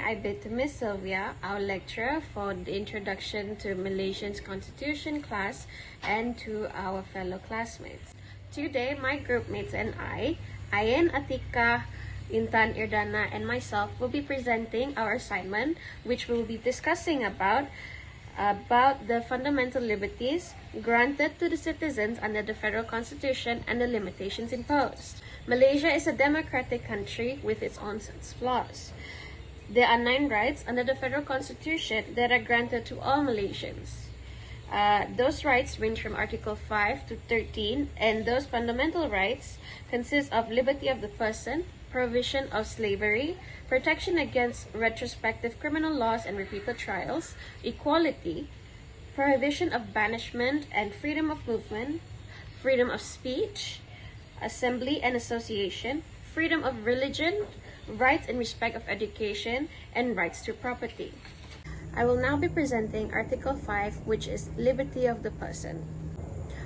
I bid to Miss Sylvia, our lecturer, for the introduction to Malaysian's Constitution class and to our fellow classmates. Today, my groupmates and I, Ayen, Atika, Intan, Irdana, and myself will be presenting our assignment, which we will be discussing about the fundamental liberties granted to the citizens under the Federal Constitution and the limitations imposed. Malaysia is a democratic country with its own flaws. There are 9 rights under the Federal Constitution that are granted to all Malaysians. Those rights range from Article 5 to 13, and those fundamental rights consist of liberty of the person, prohibition of slavery, protection against retrospective criminal laws and repeated trials, equality, prohibition of banishment and freedom of movement, freedom of speech, assembly and association, freedom of religion, rights in respect of education, and rights to property. I will now be presenting Article 5, which is liberty of the person.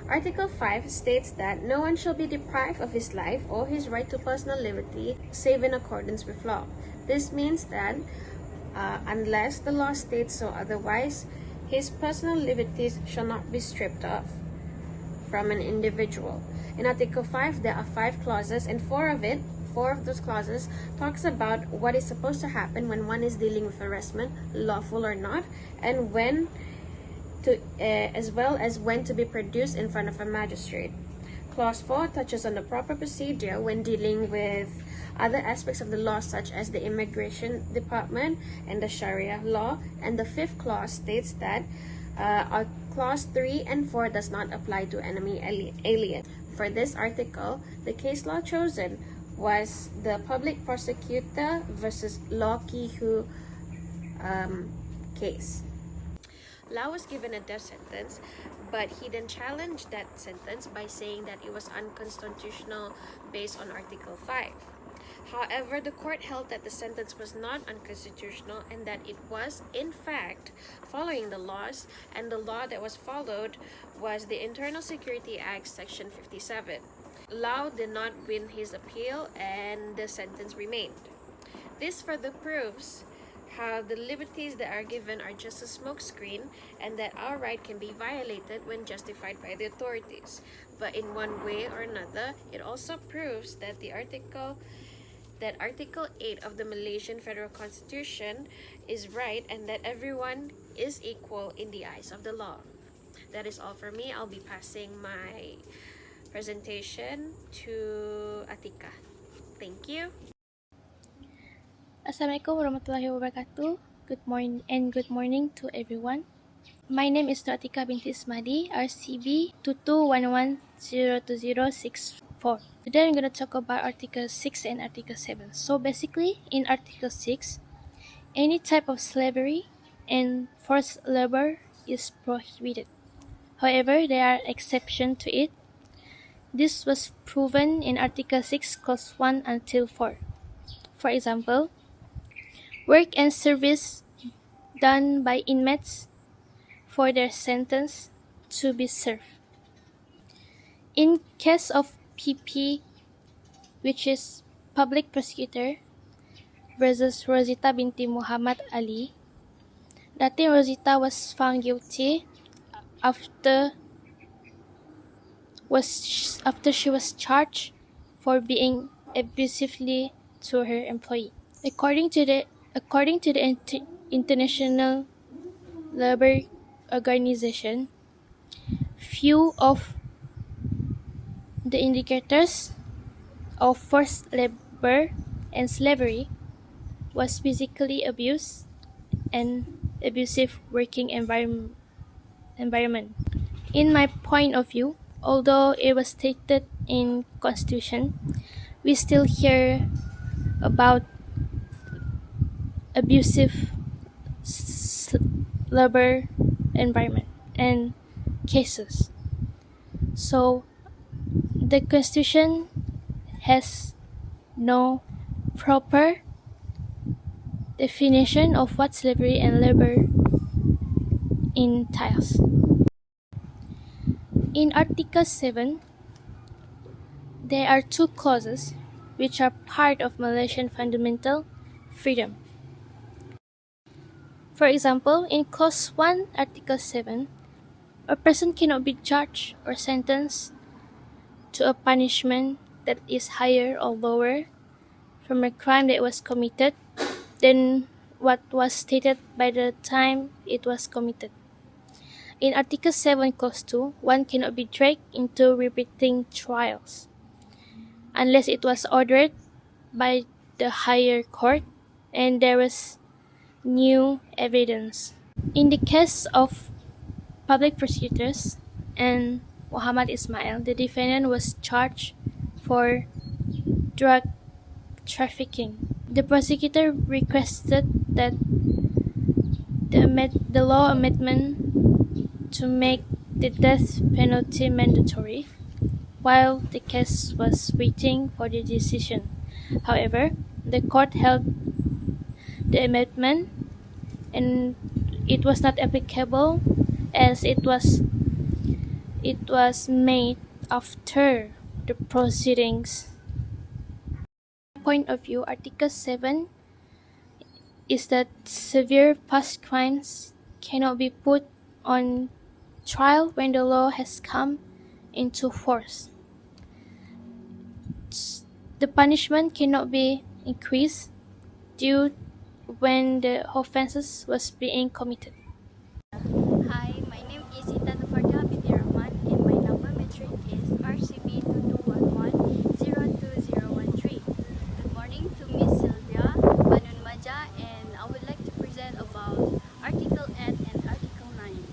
Article 5 states that no one shall be deprived of his life or his right to personal liberty save in accordance with law. This means that unless the law states so otherwise, his personal liberties shall not be stripped off from an individual. In Article 5, there are 5 clauses, and 4 of those clauses talks about what is supposed to happen when one is dealing with harassment, lawful or not, and when to, as well as when to be produced in front of a magistrate. Clause 4 touches on the proper procedure when dealing with other aspects of the law, such as the immigration department and the Sharia law. And the 5th clause states that clause 3 and 4 does not apply to enemy alien. For this article, the case law chosen was the public prosecutor versus Law Kihu case. Lau was given a death sentence, but he then challenged that sentence by saying that it was unconstitutional based on Article 5. However, the court held that the sentence was not unconstitutional and that it was, in fact, following the laws, and the law that was followed was the Internal Security Act, Section 57. Lau did not win his appeal and the sentence remained. This further proves how the liberties that are given are just a smokescreen and that our right can be violated when justified by the authorities. But in one way or another, it also proves that Article 8 of the Malaysian Federal Constitution is right and that everyone is equal in the eyes of the law. That is all for me. I'll be passing my presentation to Atika. Thank you. Assalamualaikum warahmatullahi wabarakatuh. Good morning to everyone. My name is Atika binti Ismadi, RCB 2211020064. Today I'm going to talk about Article 6 and Article 7. So basically, in Article 6, any type of slavery and forced labor is prohibited. However, there are exceptions to it. This was proven in Article 6, Clause 1 until 4. For example, work and service done by inmates for their sentence to be served. In case of PP, which is Public Prosecutor versus Rosita binti Muhammad Ali, Datin Rosita was found guilty after she was charged for being abusively to her employee. According to the International Labour Organization, few of the indicators of forced labor and slavery was physically abuse and abusive working environment. In my point of view, although it was stated in Constitution, we still hear about abusive labor environment and cases. So the Constitution has no proper definition of what slavery and labor entails. In Article 7, there are 2 clauses which are part of Malaysian fundamental freedom. For example, in Clause 1, Article 7, a person cannot be charged or sentenced to a punishment that is higher or lower from a crime that was committed than what was stated by the time it was committed. In Article 7, Clause 2, one cannot be dragged into repeating trials unless it was ordered by the higher court and there was new evidence. In the case of public prosecutors and Muhammad Ismail, the defendant was charged for drug trafficking. The prosecutor requested that the law amendment to make the death penalty mandatory while the case was waiting for the decision. However, the court held the amendment and it was not applicable as it was made after the proceedings. Point of view, Article 7 is that severe past crimes cannot be put on trial when the law has come into force. The punishment cannot be increased due when the offenses was being committed. Hi, my name is Intan Farda binti Rahman and my number metric is RCB2211020013. Good morning to Miss Sylvia Banun Maja, and I would like to present about Article 8 and Article 9.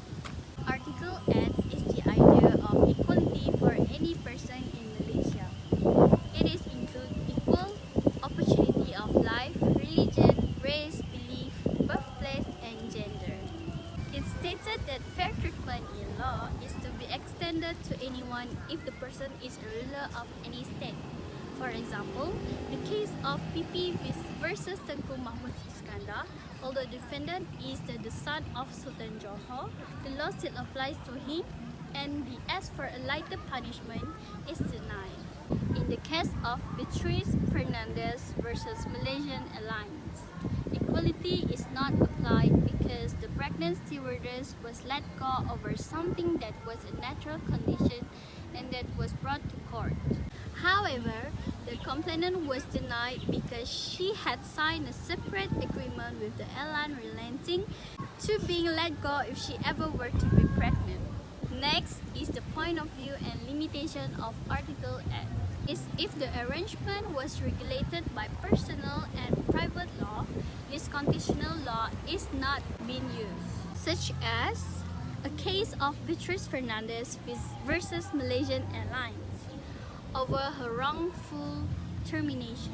Article 8 is the idea of equality for any person in Malaysia. It is include equal opportunity of life, religion, race, belief, birthplace, and gender. It stated that fair treatment in law is to be extended to anyone if the person is a ruler of any state. For example, the case of PP versus Tengku Mahmud Iskandar, although the defendant is the son of Sultan Johor, the law still applies to him and the ask for a lighter punishment is denied. In the case of Beatrice Fernandez versus Malaysian Airlines, equality is not applied because the pregnant stewardess was let go over something that was a natural condition and that was brought to court. However, the complainant was denied because she had signed a separate agreement with the airline relating to being let go if she ever were to be pregnant. Next is the point of view and limitation of Article 8. Is if the arrangement was regulated by personal and private law, this constitutional law is not being used, such as a case of Beatrice Fernandez versus Malaysian Airlines over her wrongful termination.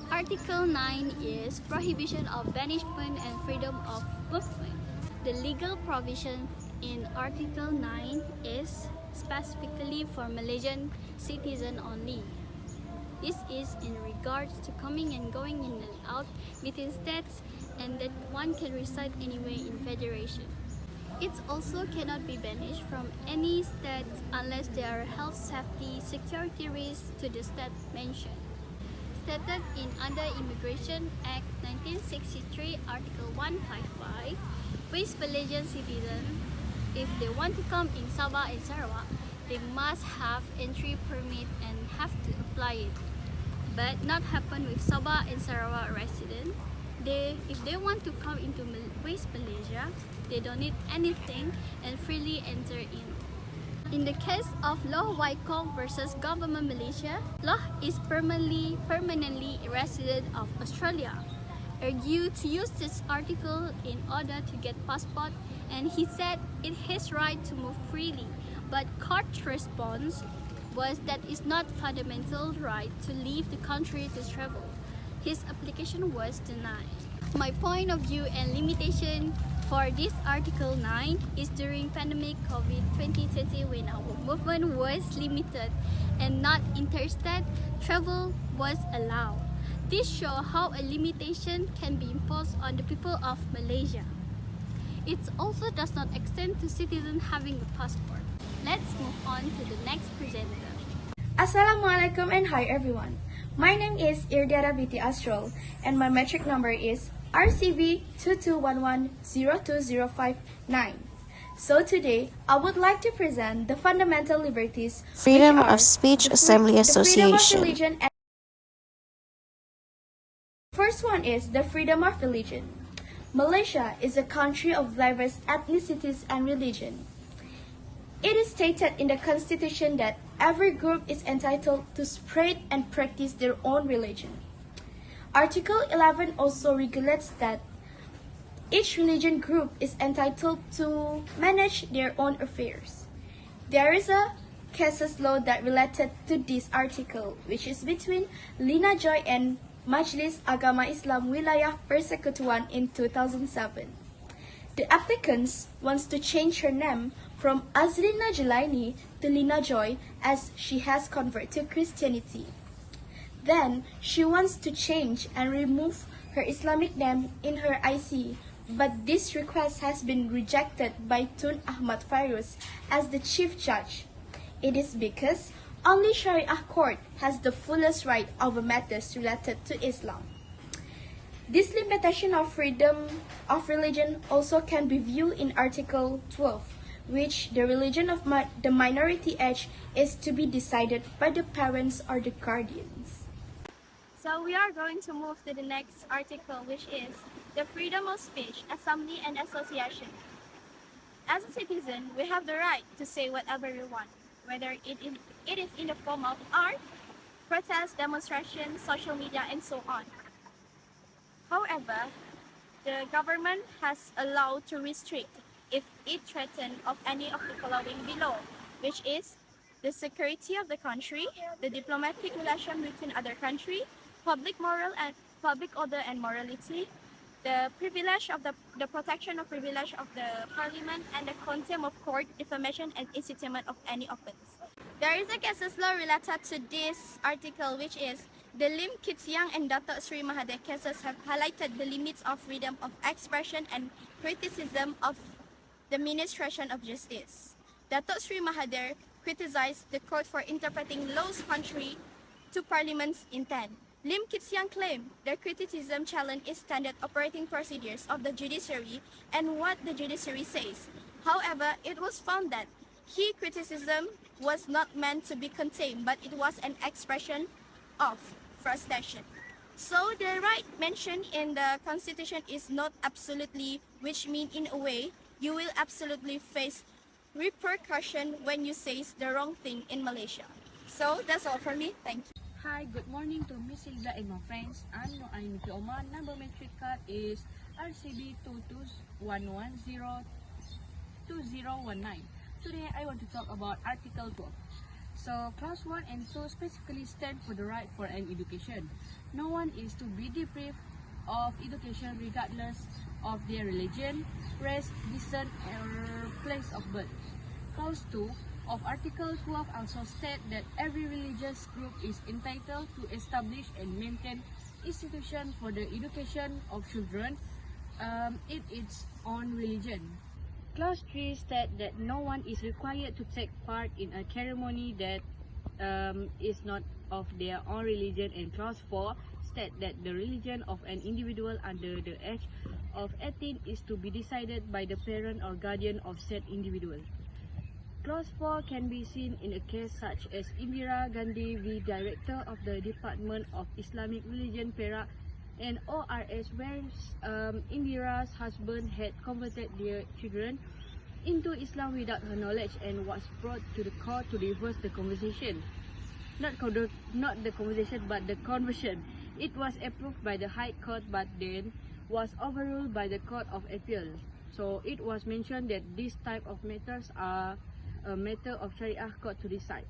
Article 9 is prohibition of banishment and freedom of movement. The legal provision in Article 9 is specifically for Malaysian citizens only. This is in regards to coming and going in and out between states and that one can reside anywhere in federation. It also cannot be banished from any state unless there are health, safety, security risks to the state mentioned. Stated in under Immigration Act 1963 Article 155, with Malaysian citizens, if they want to come in Sabah and Sarawak, they must have entry permit and have to apply it. But not happen with Sabah and Sarawak residents. If they want to come into West Malaysia, they don't need anything and freely enter in. In the case of Law Waikong versus Government Malaysia, Law is permanently a resident of Australia. Argued to use this article in order to get passport, and he said it his right to move freely, but court's response was that it's not fundamental right to leave the country to travel. His application was denied. My point of view and limitation for this Article 9 is during pandemic COVID-2020 when our movement was limited and not interstate travel was allowed. This shows how a limitation can be imposed on the people of Malaysia. It also does not extend to citizens having a passport. Let's move on to the next presenter. Assalamualaikum and hi everyone. My name is Irdiara Binti Asrol and my metric number is RCV 2211-02059. So today, I would like to present the fundamental liberties, Freedom which are of Speech the Assembly freedom of Association. religion. And first one is the freedom of religion. Malaysia is a country of diverse ethnicities and religion. It is stated in the Constitution that every group is entitled to spread and practice their own religion. Article 11 also regulates that each religion group is entitled to manage their own affairs. There is a cases law that related to this article, which is between Lina Joy and Majlis Agama Islam Wilayah Persekutuan in 2007. The applicant wants to change her name from Azrina Jelaini to Lina Joy as she has converted to Christianity. Then she wants to change and remove her Islamic name in her IC, but this request has been rejected by Tun Ahmad Fairuz as the chief judge. It is because only Sharia court has the fullest right over matters related to Islam. This limitation of freedom of religion also can be viewed in Article 12, which the religion of the minority age is to be decided by the parents or the guardians. So we are going to move to the next article, which is the freedom of speech, assembly, and association. As a citizen, we have the right to say whatever we want, whether it is in the form of art, protest, demonstration, social media, and so on. However, the government has allowed to restrict if it threatens of any of the following below, which is the security of the country, the diplomatic relation between other countries, public order and morality, the privilege of the protection of privilege of the parliament, and the contempt of court, defamation, and institutement of any offense. There is a cases law related to this article, which is the Lim Kit Siang and Datuk Sri Mahathir cases have highlighted the limits of freedom of expression and criticism of the administration of justice. Datuk Sri Mahathir criticized the court for interpreting laws contrary to Parliament's intent. Lim Kit Siang claimed the criticism challenge is standard operating procedures of the judiciary and what the judiciary says. However, it was found that his criticism was not meant to be contained, but it was an expression of frustration. So the right mentioned in the Constitution is not absolutely, which means in a way, you will absolutely face repercussion when you say the wrong thing in Malaysia. So that's all from me. Thank you. Hi, good morning to Miss Hilda and my friends. I'm Noaini Oman. Number metric card is RCB 2211022019. Today I want to talk about Article 12. So Clause 1 and 2 specifically stand for the right for an education. No one is to be deprived of education regardless of their religion, race, descent, or place of birth. Clause 2 of Article 12 also states that every religious group is entitled to establish and maintain institutions for the education of children in its own religion. Clause 3 states that no one is required to take part in a ceremony that is not of their own religion, and Clause 4 states that the religion of an individual under the age of 18 is to be decided by the parent or guardian of said individual. Clause 4 can be seen in a case such as Indira Gandhi v. Director of the Department of Islamic Religion Perak and ORS, where Indira's husband had converted their children into Islam without her knowledge and was brought to the court to reverse the conversation. Not the conversation, but the conversion. It was approved by the High Court, but then was overruled by the Court of Appeal. So it was mentioned that this type of matters are a matter of Sharia court to decide.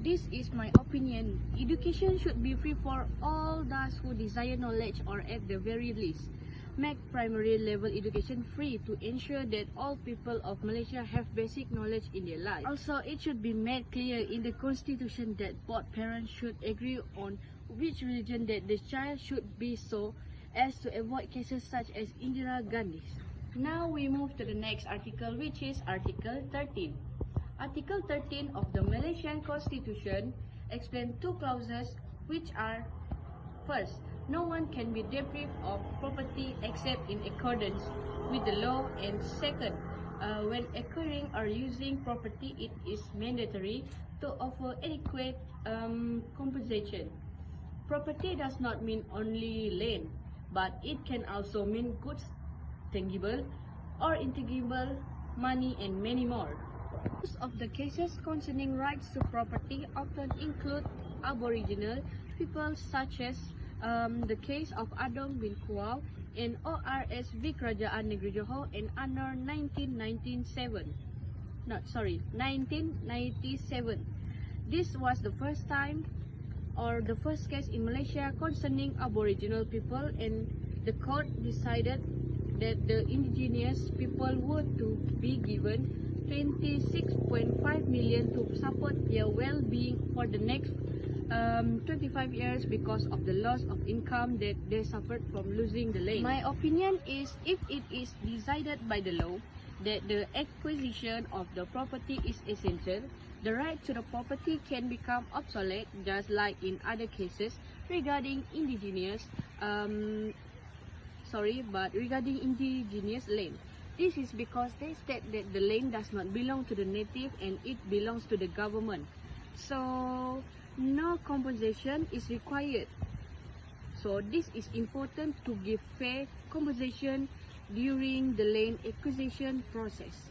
This is my opinion. Education should be free for all those who desire knowledge, or at the very least, make primary level education free to ensure that all people of Malaysia have basic knowledge in their life. Also, it should be made clear in the Constitution that both parents should agree on which religion that the child should be, so as to avoid cases such as Indira Gandhi's. Now we move to the next article, which is Article 13. Article 13 of the Malaysian Constitution explains two clauses, which are: first, No one can be deprived of property except in accordance with the law. And second, when acquiring or using property, it is mandatory to offer adequate compensation. Property does not mean only land, but it can also mean goods, tangible or intangible, money, and many more. Most of the cases concerning rights to property often include Aboriginal people, such as the case of Adong bin Kuau and ORS v Kerajaan Negeri Johor in Anor 1997. 1997. This was the first time or the first case in Malaysia concerning Aboriginal people, and the court decided that the indigenous people were to be given 26.5 million to support their well-being for the next 25 years because of the loss of income that they suffered from losing the land. My opinion is, if it is decided by the law that the acquisition of the property is essential, the right to the property can become obsolete, just like in other cases regarding indigenous land. This is because they state that the land does not belong to the native and it belongs to the government. So no compensation is required. So this is important to give fair compensation during the land acquisition process.